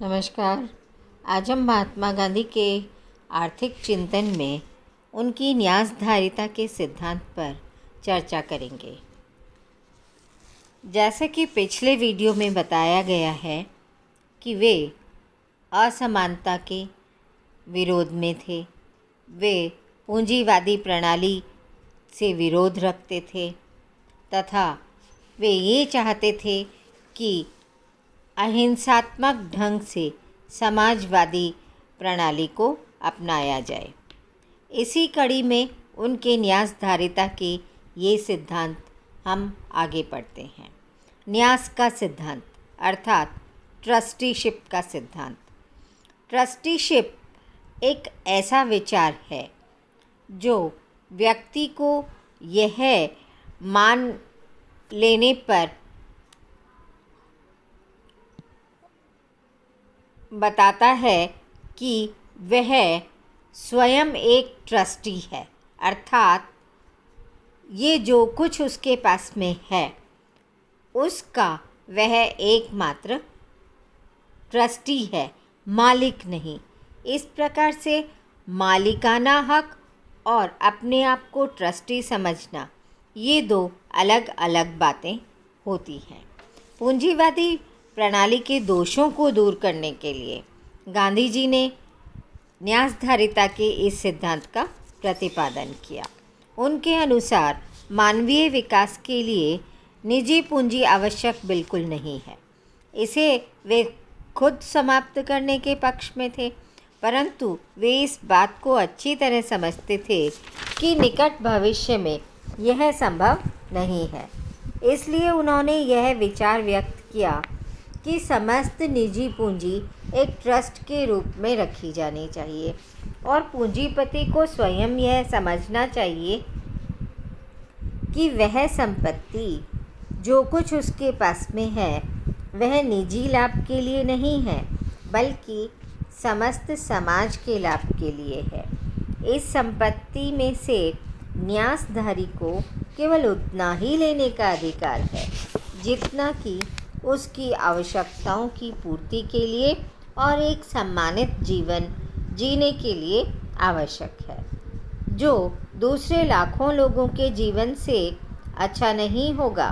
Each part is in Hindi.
नमस्कार। आज हम महात्मा गांधी के आर्थिक चिंतन में उनकी न्यासधारिता के सिद्धांत पर चर्चा करेंगे। जैसा कि पिछले वीडियो में बताया गया है कि वे असमानता के विरोध में थे। वे पूंजीवादी प्रणाली से विरोध रखते थे तथा वे ये चाहते थे कि अहिंसात्मक ढंग से समाजवादी प्रणाली को अपनाया जाए। इसी कड़ी में उनके न्यासधारिता के ये सिद्धांत हम आगे पढ़ते हैं। न्यास का सिद्धांत अर्थात ट्रस्टीशिप का सिद्धांत। ट्रस्टीशिप एक ऐसा विचार है जो व्यक्ति को यह मान लेने पर बताता है कि वह स्वयं एक ट्रस्टी है, अर्थात ये जो कुछ उसके पास में है उसका वह एकमात्र ट्रस्टी है, मालिक नहीं। इस प्रकार से मालिकाना हक और अपने आप को ट्रस्टी समझना ये दो अलग अलग बातें होती हैं। पूंजीवादी प्रणाली के दोषों को दूर करने के लिए गांधी जी ने न्यासधारिता के इस सिद्धांत का प्रतिपादन किया। उनके अनुसार मानवीय विकास के लिए निजी पूंजी आवश्यक बिल्कुल नहीं है। इसे वे खुद समाप्त करने के पक्ष में थे, परंतु वे इस बात को अच्छी तरह समझते थे कि निकट भविष्य में यह संभव नहीं है। इसलिए उन्होंने यह विचार व्यक्त किया कि समस्त निजी पूंजी एक ट्रस्ट के रूप में रखी जानी चाहिए और पूंजीपति को स्वयं यह समझना चाहिए कि वह संपत्ति जो कुछ उसके पास में है वह निजी लाभ के लिए नहीं है, बल्कि समस्त समाज के लाभ के लिए है। इस संपत्ति में से न्यासधारी को केवल उतना ही लेने का अधिकार है जितना कि उसकी आवश्यकताओं की पूर्ति के लिए और एक सम्मानित जीवन जीने के लिए आवश्यक है, जो दूसरे लाखों लोगों के जीवन से अच्छा नहीं होगा।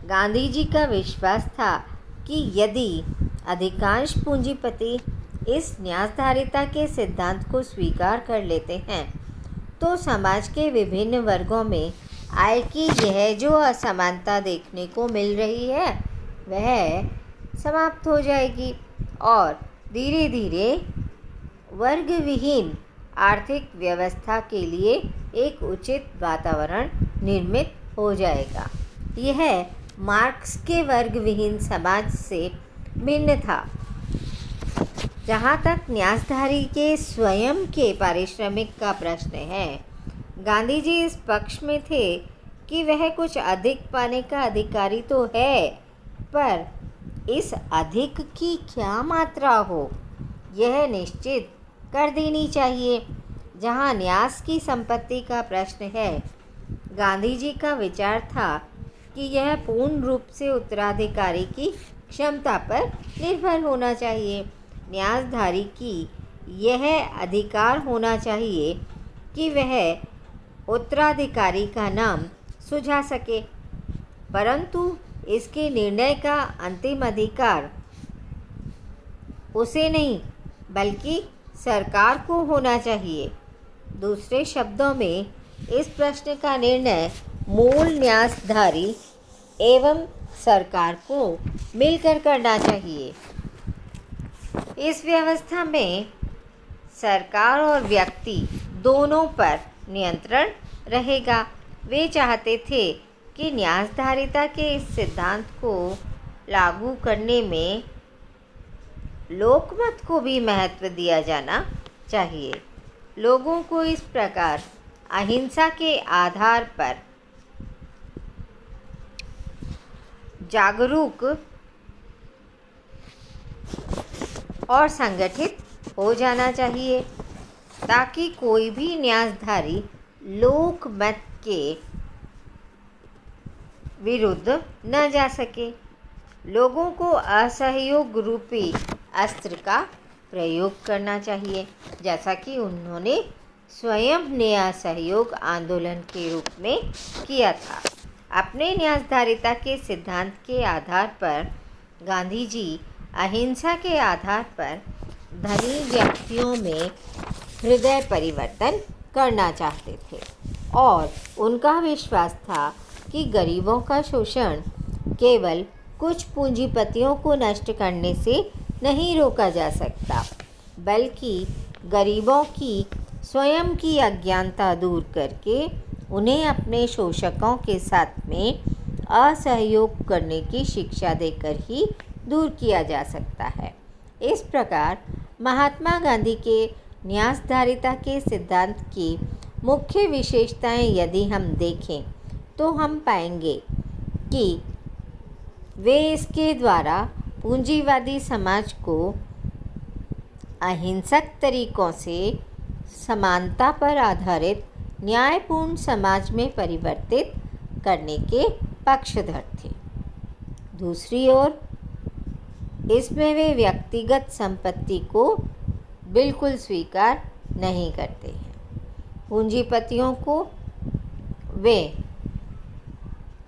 गांधी जी का विश्वास था कि यदि अधिकांश पूंजीपति इस न्यासधारिता के सिद्धांत को स्वीकार कर लेते हैं तो समाज के विभिन्न वर्गों में आय की यह जो असमानता देखने को मिल रही है वह समाप्त हो जाएगी और धीरे धीरे वर्ग विहीन आर्थिक व्यवस्था के लिए एक उचित वातावरण निर्मित हो जाएगा। यह मार्क्स के वर्ग विहीन समाज से भिन्न था। जहाँ तक न्यासधारी के स्वयं के पारिश्रमिक का प्रश्न है, गांधी जी इस पक्ष में थे कि वह कुछ अधिक पाने का अधिकारी तो है, पर इस अधिक की क्या मात्रा हो यह निश्चित कर देनी चाहिए। जहाँ न्यास की संपत्ति का प्रश्न है, गांधी जी का विचार था कि यह पूर्ण रूप से उत्तराधिकारी की क्षमता पर निर्भर होना चाहिए। न्यासधारी की यह अधिकार होना चाहिए कि वह उत्तराधिकारी का नाम सुझा सके, परंतु इसके निर्णय का अंतिम अधिकार उसे नहीं बल्कि सरकार को होना चाहिए। दूसरे शब्दों में इस प्रश्न का निर्णय मूल न्यासधारी एवं सरकार को मिलकर करना चाहिए। इस व्यवस्था में सरकार और व्यक्ति दोनों पर नियंत्रण रहेगा। वे चाहते थे कि न्यासधारिता के इस सिद्धांत को लागू करने में लोकमत को भी महत्व दिया जाना चाहिए। लोगों को इस प्रकार अहिंसा के आधार पर जागरूक और संगठित हो जाना चाहिए ताकि कोई भी न्यासधारी लोकमत के विरुद्ध न जा सके। लोगों को असहयोग रूपी अस्त्र का प्रयोग करना चाहिए, जैसा कि उन्होंने स्वयं ने असहयोग आंदोलन के रूप में किया था। अपने न्यासधारिता के सिद्धांत के आधार पर गांधी जी अहिंसा के आधार पर धनी व्यक्तियों में हृदय परिवर्तन करना चाहते थे और उनका विश्वास था कि गरीबों का शोषण केवल कुछ पूंजीपतियों को नष्ट करने से नहीं रोका जा सकता, बल्कि गरीबों की स्वयं की अज्ञानता दूर करके उन्हें अपने शोषकों के साथ में असहयोग करने की शिक्षा देकर ही दूर किया जा सकता है। इस प्रकार महात्मा गांधी के न्यासधारिता के सिद्धांत की मुख्य विशेषताएं यदि हम देखें तो हम पाएंगे कि वे इसके द्वारा पूंजीवादी समाज को अहिंसक तरीकों से समानता पर आधारित न्यायपूर्ण समाज में परिवर्तित करने के पक्षधर थे। दूसरी ओर इसमें वे व्यक्तिगत संपत्ति को बिल्कुल स्वीकार नहीं करते हैं। पूंजीपतियों को वे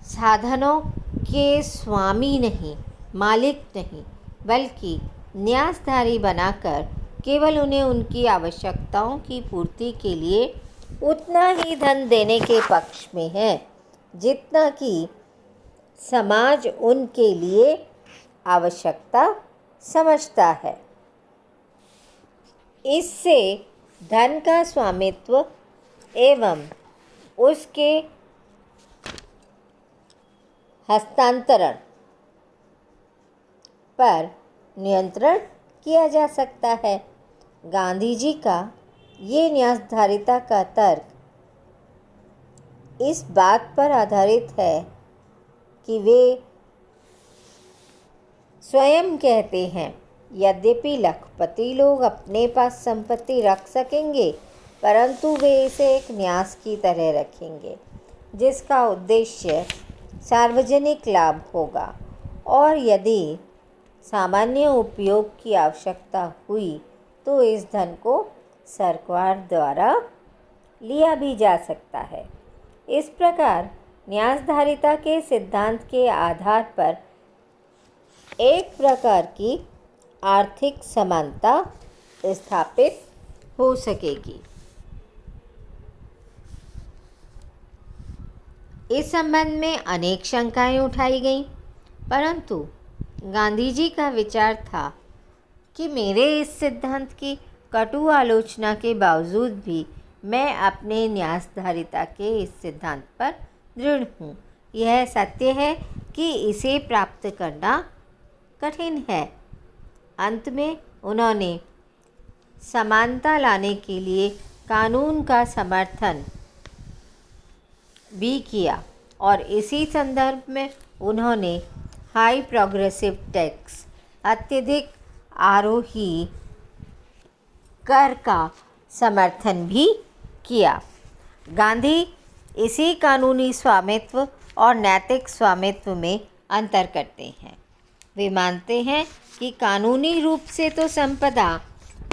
साधनों के स्वामी नहीं, मालिक नहीं, बल्कि न्यासधारी बनाकर केवल उन्हें उनकी आवश्यकताओं की पूर्ति के लिए उतना ही धन देने के पक्ष में है जितना कि समाज उनके लिए आवश्यकता समझता है। इससे धन का स्वामित्व एवं उसके हस्तांतरण पर नियंत्रण किया जा सकता है। गांधी जी का ये न्यासधारिता का तर्क इस बात पर आधारित है कि वे स्वयं कहते हैं, यद्यपि लखपति लोग अपने पास संपत्ति रख सकेंगे, परंतु वे इसे एक न्यास की तरह रखेंगे जिसका उद्देश्य सार्वजनिक लाभ होगा, और यदि सामान्य उपयोग की आवश्यकता हुई तो इस धन को सरकार द्वारा लिया भी जा सकता है। इस प्रकार न्यासधारिता के सिद्धांत के आधार पर एक प्रकार की आर्थिक समानता स्थापित हो सकेगी। इस संबंध में अनेक शंकाएं उठाई गईं, परंतु गांधी जी का विचार था कि मेरे इस सिद्धांत की कटु आलोचना के बावजूद भी मैं अपने न्यासधारिता के इस सिद्धांत पर दृढ़ हूँ। यह सत्य है कि इसे प्राप्त करना कठिन है। अंत में उन्होंने समानता लाने के लिए कानून का समर्थन भी किया और इसी संदर्भ में उन्होंने हाई प्रोग्रेसिव टैक्स, अत्यधिक आरोही कर का समर्थन भी किया। गांधी इसी कानूनी स्वामित्व और नैतिक स्वामित्व में अंतर करते हैं। वे मानते हैं कि कानूनी रूप से तो संपदा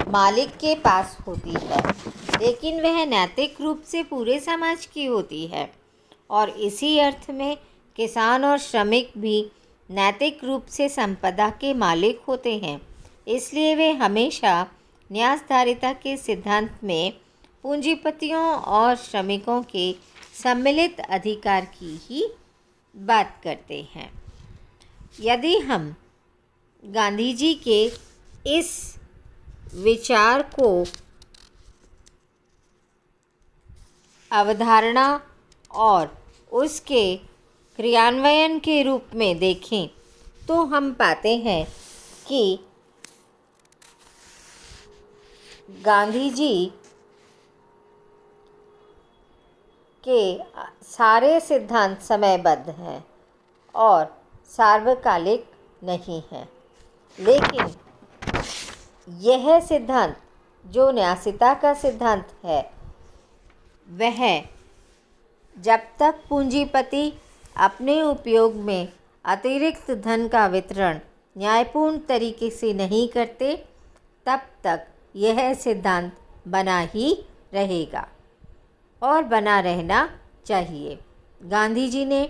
मालिक के पास होती है, लेकिन वह नैतिक रूप से पूरे समाज की होती है, और इसी अर्थ में किसान और श्रमिक भी नैतिक रूप से संपदा के मालिक होते हैं। इसलिए वे हमेशा न्यासधारिता के सिद्धांत में पूंजीपतियों और श्रमिकों के सम्मिलित अधिकार की ही बात करते हैं। यदि हम गांधी जी के इस विचार को अवधारणा और उसके क्रियान्वयन के रूप में देखें तो हम पाते हैं कि गांधी जी के सारे सिद्धांत समयबद्ध हैं और सार्वकालिक नहीं हैं, लेकिन यह सिद्धांत जो न्यासिता का सिद्धांत है वह जब तक पूंजीपति अपने उपयोग में अतिरिक्त धन का वितरण न्यायपूर्ण तरीके से नहीं करते, तब तक यह सिद्धांत बना ही रहेगा और बना रहना चाहिए। गांधी जी ने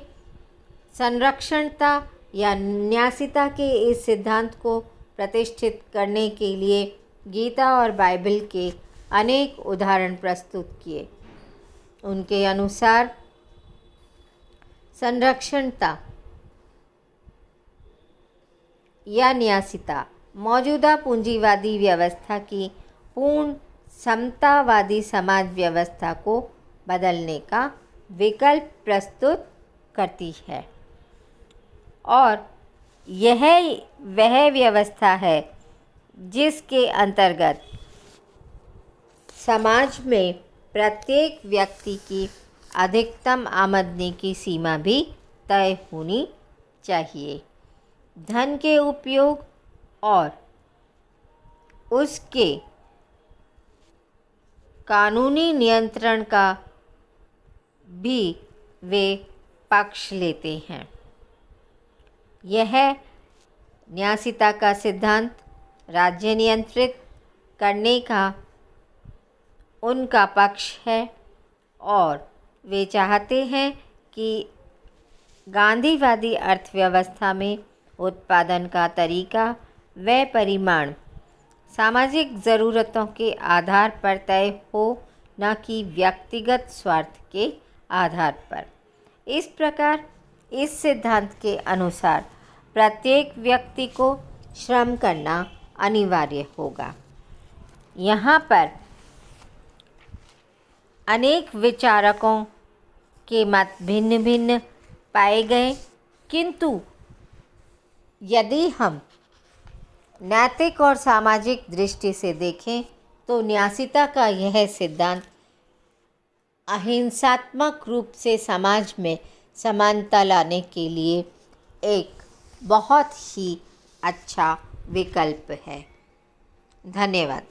संरक्षणता या न्यासिता के इस सिद्धांत को प्रतिष्ठित करने के लिए गीता और बाइबल के अनेक उदाहरण प्रस्तुत किए। उनके अनुसार संरक्षणता या न्यासिता मौजूदा पूंजीवादी व्यवस्था की पूर्ण समतावादी समाज व्यवस्था को बदलने का विकल्प प्रस्तुत करती है और यह वह व्यवस्था है जिसके अंतर्गत समाज में प्रत्येक व्यक्ति की अधिकतम आमदनी की सीमा भी तय होनी चाहिए। धन के उपयोग और उसके कानूनी नियंत्रण का भी वे पक्ष लेते हैं। यह न्यासिता का सिद्धांत राज्य नियंत्रित करने का उनका पक्ष है और वे चाहते हैं कि गांधीवादी अर्थव्यवस्था में उत्पादन का तरीका व परिमाण सामाजिक ज़रूरतों के आधार पर तय हो, न कि व्यक्तिगत स्वार्थ के आधार पर। इस प्रकार इस सिद्धांत के अनुसार प्रत्येक व्यक्ति को श्रम करना अनिवार्य होगा। यहाँ पर अनेक विचारकों के मत भिन्न भिन्न पाए गए, किंतु यदि हम नैतिक और सामाजिक दृष्टि से देखें तो न्यासिता का यह सिद्धांत अहिंसात्मक रूप से समाज में समानता लाने के लिए एक बहुत ही अच्छा विकल्प है। धन्यवाद।